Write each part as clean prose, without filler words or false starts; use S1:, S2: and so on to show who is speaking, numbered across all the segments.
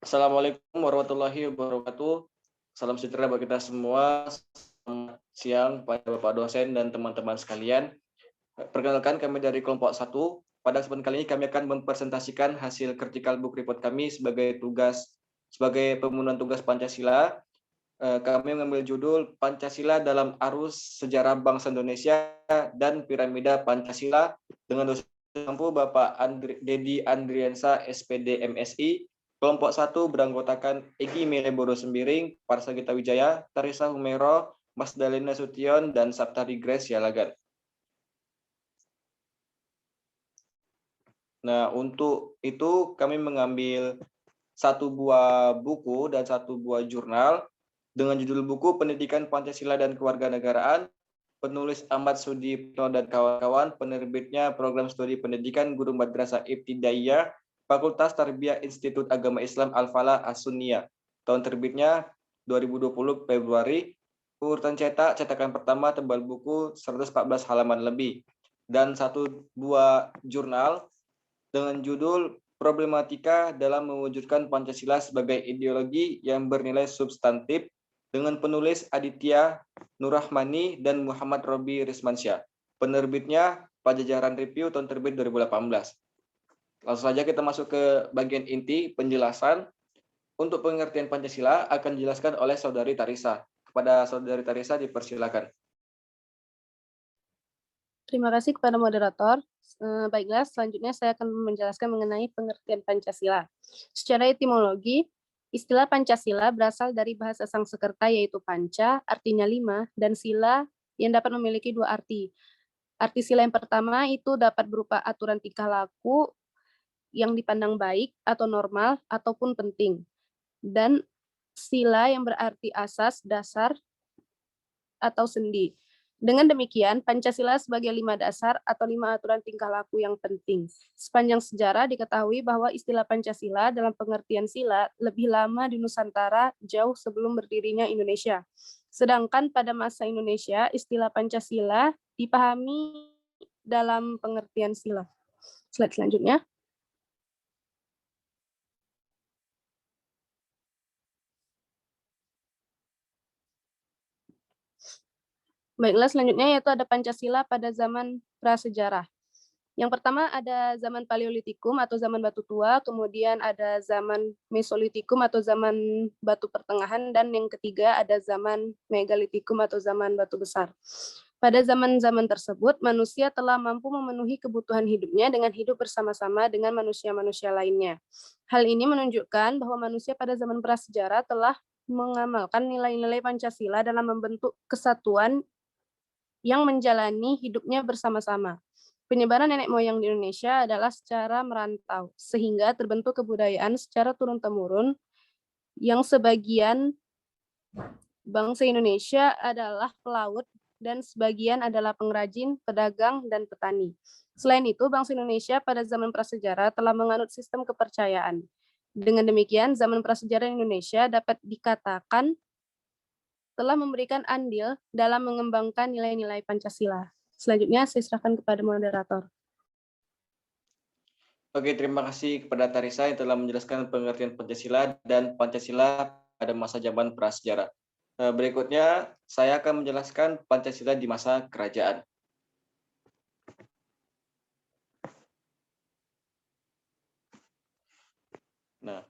S1: Assalamualaikum warahmatullahi wabarakatuh. Salam sejahtera bagi kita semua. Selamat siang pada Bapak dosen dan teman-teman sekalian. Perkenalkan kami dari kelompok 1. Pada kesempatan kali ini kami akan mempresentasikan hasil critical book report kami sebagai pemenuhan tugas Pancasila. Kami mengambil judul Pancasila dalam Arus Sejarah Bangsa Indonesia dan Piramida Pancasila dengan dosen Bapak Dedi Andriansa, SPD MSI. Kelompok 1 beranggotakan Egi Meleboro Sembiring, Parsagita Wijaya, Tarisa Humero, Mas Dalina Sution, dan Saptari Grace Yalagan. Nah, untuk itu kami mengambil satu buah buku dan satu buah jurnal dengan judul buku Pendidikan Pancasila dan Kewarganegaraan, penulis Ahmad Sudipto dan kawan-kawan, penerbitnya Program Studi Pendidikan Guru Madrasah Ibtidaiyah, Fakultas Tarbiyah Institut Agama Islam Al-Falah As-Sunniyah. Tahun terbitnya 2020 Februari. Urutan cetak, cetakan pertama tebal buku 114 halaman lebih. Dan satu buah jurnal dengan judul Problematika dalam mewujudkan Pancasila sebagai ideologi yang bernilai substantif dengan penulis Aditya Nurrahmani dan Muhammad Robi Rismansyah. Penerbitnya Pajajaran Review tahun terbit 2018. Langsung saja kita masuk ke bagian inti penjelasan. Untuk pengertian Pancasila akan dijelaskan oleh Saudari Tarisa. Kepada Saudari Tarisa dipersilakan.
S2: Terima kasih kepada moderator. Baiklah, selanjutnya saya akan menjelaskan mengenai pengertian Pancasila. Secara etimologi, istilah Pancasila berasal dari bahasa Sanskerta yaitu panca, artinya 5, dan sila yang dapat memiliki 2 arti. Arti sila yang pertama itu dapat berupa aturan tingkah laku yang dipandang baik atau normal ataupun penting. Dan sila yang berarti asas, dasar, atau sendi. Dengan demikian, Pancasila sebagai 5 dasar atau 5 aturan tingkah laku yang penting. Sepanjang sejarah diketahui bahwa istilah Pancasila dalam pengertian sila lebih lama di Nusantara jauh sebelum berdirinya Indonesia. Sedangkan pada masa Indonesia, istilah Pancasila dipahami dalam pengertian sila. Slide selanjutnya. Baiklah, selanjutnya yaitu ada Pancasila pada zaman prasejarah. Yang pertama ada zaman Paleolitikum atau zaman batu tua, kemudian ada zaman Mesolitikum atau zaman batu pertengahan, dan yang ketiga ada zaman Megalitikum atau zaman batu besar. Pada zaman-zaman tersebut, manusia telah mampu memenuhi kebutuhan hidupnya dengan hidup bersama-sama dengan manusia-manusia lainnya. Hal ini menunjukkan bahwa manusia pada zaman prasejarah telah mengamalkan nilai-nilai Pancasila dalam membentuk kesatuan yang menjalani hidupnya bersama-sama. Penyebaran nenek moyang di Indonesia adalah secara merantau, sehingga terbentuk kebudayaan secara turun-temurun yang sebagian bangsa Indonesia adalah pelaut dan sebagian adalah pengrajin, pedagang, dan petani. Selain itu, bangsa Indonesia pada zaman prasejarah telah menganut sistem kepercayaan. Dengan demikian, zaman prasejarah Indonesia dapat dikatakan telah memberikan andil dalam mengembangkan nilai-nilai Pancasila. Selanjutnya, saya serahkan kepada moderator.
S1: Oke, terima kasih kepada Tarisa yang telah menjelaskan pengertian Pancasila dan Pancasila pada masa zaman prasejarah. Berikutnya, saya akan menjelaskan Pancasila di masa kerajaan. Nah,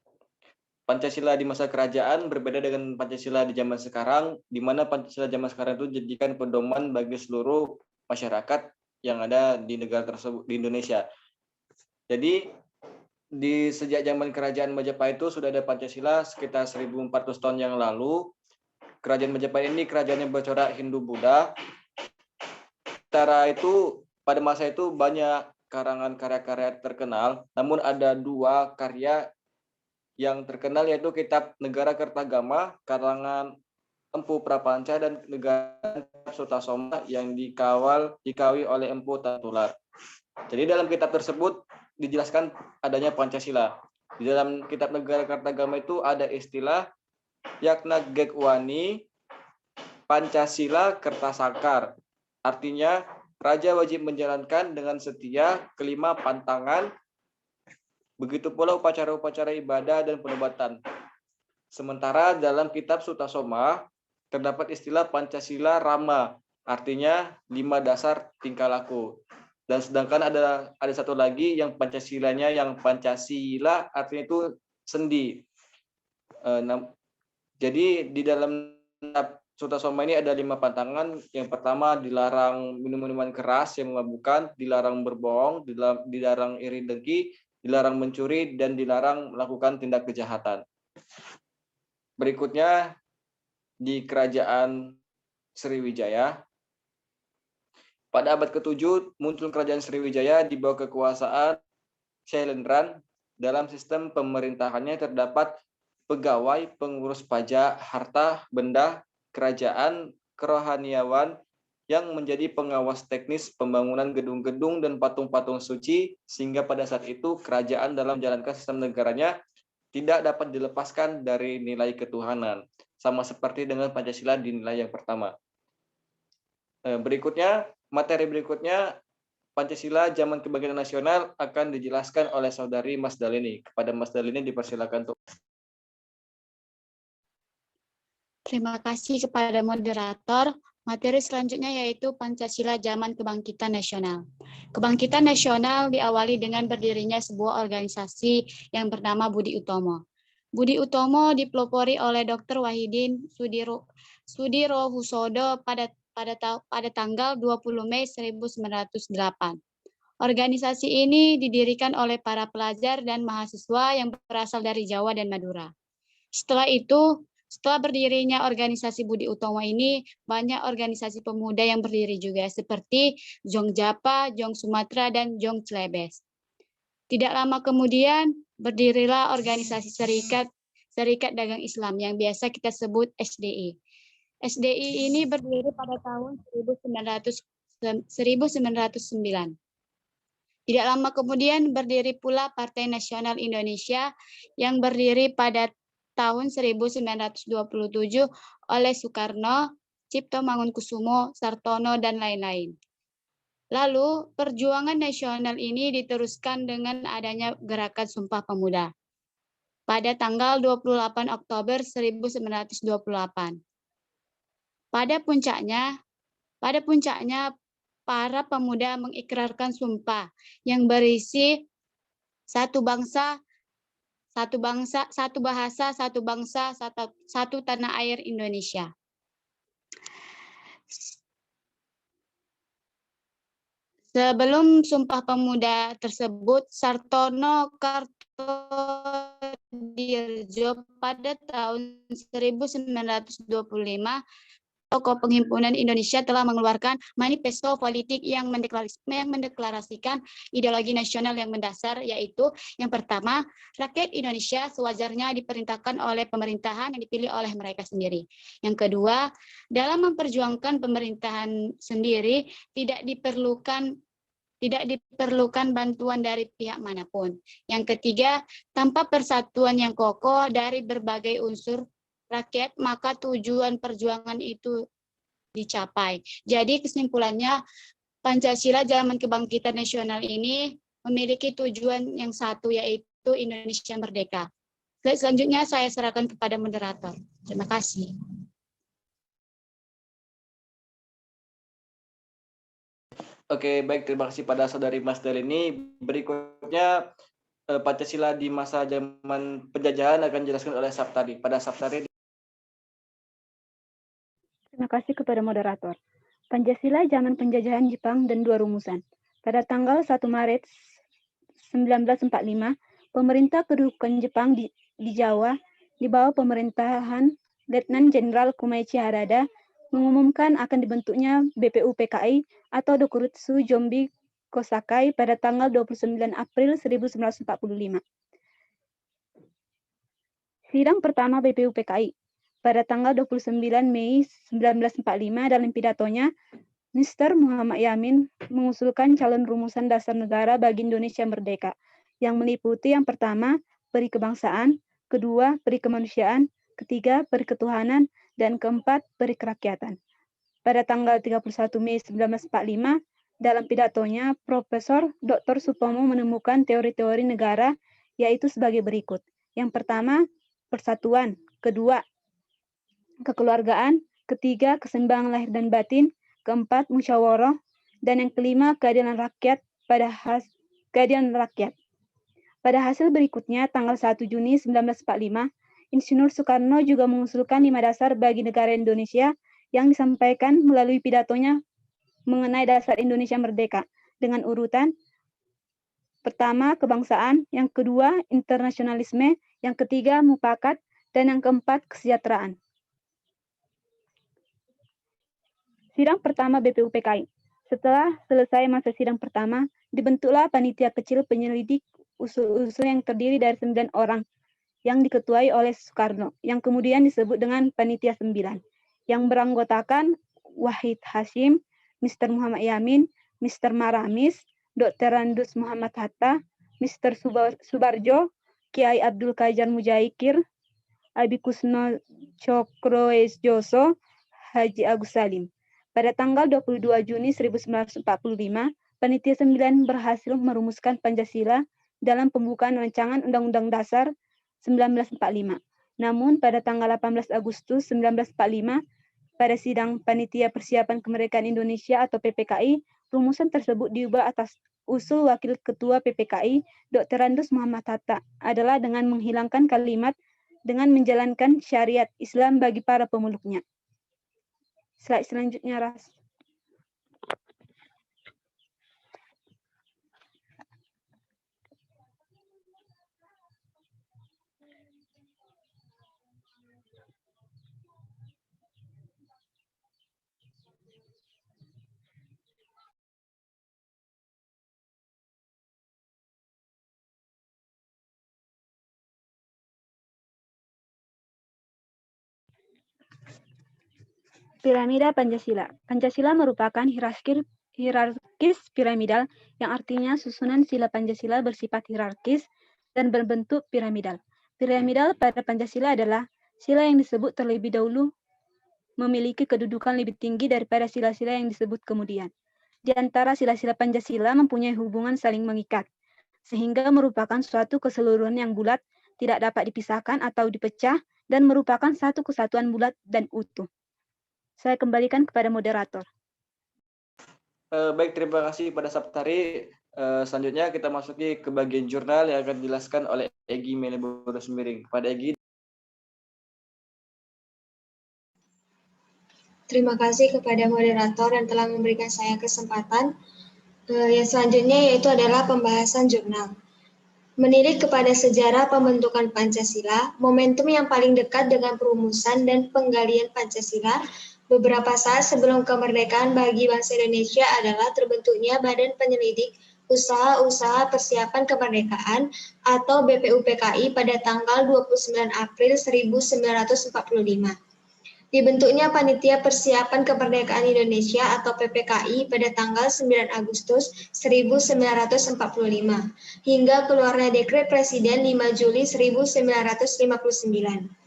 S1: Pancasila di masa kerajaan berbeda dengan Pancasila di zaman sekarang, di mana Pancasila zaman sekarang itu dijadikan pedoman bagi seluruh masyarakat yang ada di negara tersebut, di Indonesia. Jadi, di sejak zaman kerajaan Majapahit itu sudah ada Pancasila sekitar 1400 tahun yang lalu. Kerajaan Majapahit ini kerajaan yang bercorak Hindu-Buddha. Secara itu, pada masa itu banyak karangan karya-karya terkenal, namun ada 2 karya yang terkenal yaitu Kitab Negara Kertagama karangan Empu Prapanca dan Negara Sutasoma yang dikawi oleh Empu Tatular. Jadi dalam kitab tersebut dijelaskan adanya Pancasila. Di dalam Kitab Negara Kertagama itu ada istilah Yakna Gekwani Pancasila Kertasakar. Artinya raja wajib menjalankan dengan setia kelima pantangan Begitu pula upacara-upacara ibadah dan penobatan. Sementara dalam kitab Sutasoma terdapat istilah Pancasila Rama, artinya 5 dasar tingkah laku. Dan sedangkan ada satu lagi yang Pancasilanya, yang Pancasila artinya itu sendi. Jadi di dalam Sutasoma ini ada 5 pantangan. Yang pertama, dilarang minum minuman keras yang memabukkan, dilarang berbohong, dilarang iri dengki, dilarang mencuri, dan dilarang melakukan tindak kejahatan. Berikutnya, di Kerajaan Sriwijaya, pada abad ke-7 muncul Kerajaan Sriwijaya di bawah kekuasaan Syailendran. Dalam sistem pemerintahannya terdapat pegawai, pengurus pajak, harta, benda, kerajaan, kerohaniawan yang menjadi pengawas teknis pembangunan gedung-gedung dan patung-patung suci, sehingga pada saat itu kerajaan dalam menjalankan sistem negaranya tidak dapat dilepaskan dari nilai ketuhanan, sama seperti dengan Pancasila di nilai yang pertama. Materi berikutnya, Pancasila Zaman Kebangkitan Nasional akan dijelaskan oleh Saudari Mas Dalini. Kepada Mas Dalini dipersilakan untuk.
S3: Terima kasih kepada moderator. Materi selanjutnya yaitu Pancasila Zaman Kebangkitan Nasional. Kebangkitan nasional diawali dengan berdirinya sebuah organisasi yang bernama Budi Utomo. Budi Utomo dipelopori oleh Dr. Wahidin Sudirohusodo pada tanggal 20 Mei 1908. Organisasi ini didirikan oleh para pelajar dan mahasiswa yang berasal dari Jawa dan Madura. Setelah berdirinya organisasi Budi Utomo ini, banyak organisasi pemuda yang berdiri juga, seperti Jong Japa, Jong Sumatera, dan Jong Celebes. Tidak lama kemudian, berdirilah organisasi Serikat Dagang Islam yang biasa kita sebut SDI. SDI ini berdiri pada tahun 1909. Tidak lama kemudian, berdiri pula Partai Nasional Indonesia yang berdiri pada tahun 1927 oleh Soekarno, Cipto Mangunkusumo, Sartono, dan lain-lain. Lalu, perjuangan nasional ini diteruskan dengan adanya Gerakan Sumpah Pemuda pada tanggal 28 Oktober 1928. Pada puncaknya, para pemuda mengikrarkan sumpah yang berisi satu bangsa, satu bahasa, satu bangsa, satu tanah air Indonesia. Sebelum Sumpah Pemuda tersebut, Sartono Kartodirjo pada tahun 1925, tokoh penghimpunan Indonesia telah mengeluarkan manifesto politik yang mendeklarasikan ideologi nasional yang mendasar, yaitu yang pertama, rakyat Indonesia sewajarnya diperintahkan oleh pemerintahan yang dipilih oleh mereka sendiri. Yang kedua, dalam memperjuangkan pemerintahan sendiri tidak diperlukan bantuan dari pihak manapun. Yang ketiga, tanpa persatuan yang kokoh dari berbagai unsur rakyat, maka tujuan perjuangan itu dicapai. Jadi kesimpulannya, Pancasila Zaman Kebangkitan Nasional ini memiliki tujuan yang satu, yaitu Indonesia Merdeka. Selanjutnya saya serahkan kepada moderator. Terima kasih.
S1: Oke, baik, terima kasih pada Saudari Mas Dalini. Berikutnya Pancasila di masa zaman penjajahan akan dijelaskan oleh Saptari. Pada Saptari.
S4: Terima kasih kepada moderator. Pancasila zaman penjajahan Jepang dan dua rumusan. Pada tanggal 1 Maret 1945, pemerintah kedudukan Jepang di Jawa di bawah pemerintahan Letnan Jenderal Kumaichi Harada mengumumkan akan dibentuknya BPUPKI atau Dokuritsu Jombi Kosakai pada tanggal 29 April 1945. Sidang pertama BPUPKI pada tanggal 29 Mei 1945 dalam pidatonya, Mr. Muhammad Yamin mengusulkan calon rumusan dasar negara bagi Indonesia Merdeka yang meliputi yang pertama, peri kebangsaan, kedua, peri kemanusiaan, ketiga, peri ketuhanan, dan keempat, peri kerakyatan. Pada tanggal 31 Mei 1945, dalam pidatonya, Profesor Dr. Supomo menemukan teori-teori negara yaitu sebagai berikut. Yang pertama, persatuan. Kedua, kekeluargaan. Ketiga, keseimbangan lahir dan batin. Keempat, musyawarah. Dan yang kelima, keadilan rakyat. Keadilan rakyat. Pada hasil berikutnya, tanggal 1 Juni 1945, Insinyur Soekarno juga mengusulkan 5 dasar bagi negara Indonesia yang disampaikan melalui pidatonya mengenai dasar Indonesia Merdeka dengan urutan pertama, kebangsaan, yang kedua, internasionalisme, yang ketiga, mufakat, dan yang keempat, kesejahteraan. Sidang pertama BPUPKI. Setelah selesai masa sidang pertama, dibentuklah panitia kecil penyelidik usul-usul yang terdiri dari 9 orang yang diketuai oleh Soekarno, yang kemudian disebut dengan Panitia 9, yang beranggotakan Wahid Hasyim, Mr. Muhammad Yamin, Mr. Maramis, Dr. Randus Muhammad Hatta, Mr. Subarjo, Kiai Abdul Qajar Mujaikir, Abi Kusno Cokroesjoso, Haji Agus Salim. Pada tanggal 22 Juni 1945, Panitia 9 berhasil merumuskan Pancasila dalam pembukaan rancangan Undang-Undang Dasar 1945. Namun pada tanggal 18 Agustus 1945, pada sidang Panitia Persiapan Kemerdekaan Indonesia atau PPKI, rumusan tersebut diubah atas usul Wakil Ketua PPKI, Dr. Randus Muhammad Hatta, adalah dengan menghilangkan kalimat dengan menjalankan syariat Islam bagi para pemeluknya. Slide selanjutnya, Ras. Piramida Pancasila. Pancasila merupakan hierarkis piramidal yang artinya susunan sila Pancasila bersifat hierarkis dan berbentuk piramidal. Piramidal pada Pancasila adalah sila yang disebut terlebih dahulu memiliki kedudukan lebih tinggi daripada sila-sila yang disebut kemudian. Di antara sila-sila Pancasila mempunyai hubungan saling mengikat, sehingga merupakan suatu keseluruhan yang bulat, tidak dapat dipisahkan atau dipecah, dan merupakan satu kesatuan bulat dan utuh. Saya kembalikan kepada moderator.
S1: Baik, terima kasih pada Saptari. Selanjutnya kita masuki ke bagian jurnal yang akan dijelaskan oleh Egy Meleboro Sumiring. Pada Egy.
S5: Terima kasih kepada moderator yang telah memberikan saya kesempatan. Yang selanjutnya yaitu adalah pembahasan jurnal. Menilik kepada sejarah pembentukan Pancasila, momentum yang paling dekat dengan perumusan dan penggalian Pancasila beberapa saat sebelum kemerdekaan bagi bangsa Indonesia adalah terbentuknya Badan Penyelidik Usaha-Usaha Persiapan Kemerdekaan atau BPUPKI pada tanggal 29 April 1945. Dibentuknya Panitia Persiapan Kemerdekaan Indonesia atau PPKI pada tanggal 9 Agustus 1945 hingga keluarnya Dekret Presiden 5 Juli 1959.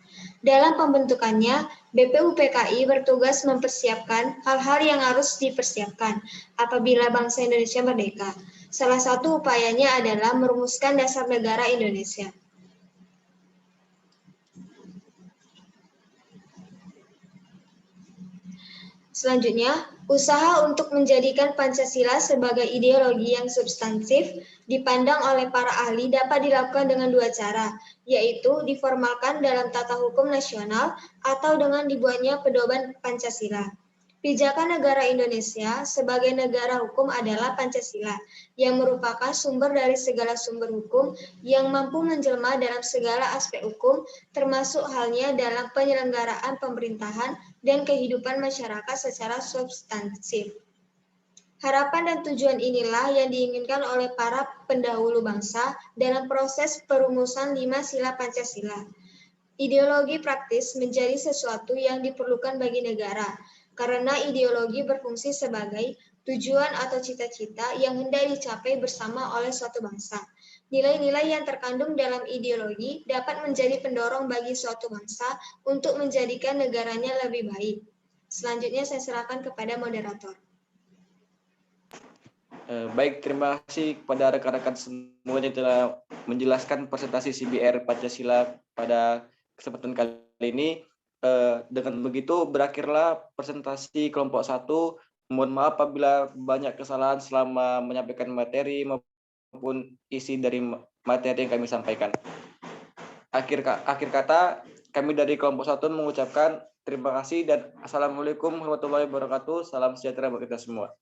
S5: Dalam pembentukannya, BPUPKI bertugas mempersiapkan hal-hal yang harus dipersiapkan apabila bangsa Indonesia merdeka. Salah satu upayanya adalah merumuskan dasar negara Indonesia. Selanjutnya, usaha untuk menjadikan Pancasila sebagai ideologi yang substansif dipandang oleh para ahli dapat dilakukan dengan dua cara, yaitu diformalkan dalam tata hukum nasional atau dengan dibuatnya pedoman Pancasila. Pijakan negara Indonesia sebagai negara hukum adalah Pancasila, yang merupakan sumber dari segala sumber hukum yang mampu menjelma dalam segala aspek hukum, termasuk halnya dalam penyelenggaraan pemerintahan dan kehidupan masyarakat secara substansif. Harapan dan tujuan inilah yang diinginkan oleh para pendahulu bangsa dalam proses perumusan 5 sila Pancasila. Ideologi praktis menjadi sesuatu yang diperlukan bagi negara, karena ideologi berfungsi sebagai tujuan atau cita-cita yang hendak dicapai bersama oleh suatu bangsa. Nilai-nilai yang terkandung dalam ideologi dapat menjadi pendorong bagi suatu bangsa untuk menjadikan negaranya lebih baik. Selanjutnya saya serahkan kepada moderator.
S1: Baik, terima kasih kepada rekan-rekan semuanya yang telah menjelaskan presentasi CBR Pancasila pada kesempatan kali ini. Dengan begitu berakhirlah presentasi kelompok 1. Mohon maaf apabila banyak kesalahan selama menyampaikan materi maupun isi dari materi yang kami sampaikan. Akhir kata, kami dari kelompok 1 mengucapkan terima kasih dan Assalamualaikum warahmatullahi wabarakatuh. Salam sejahtera bagi kita semua.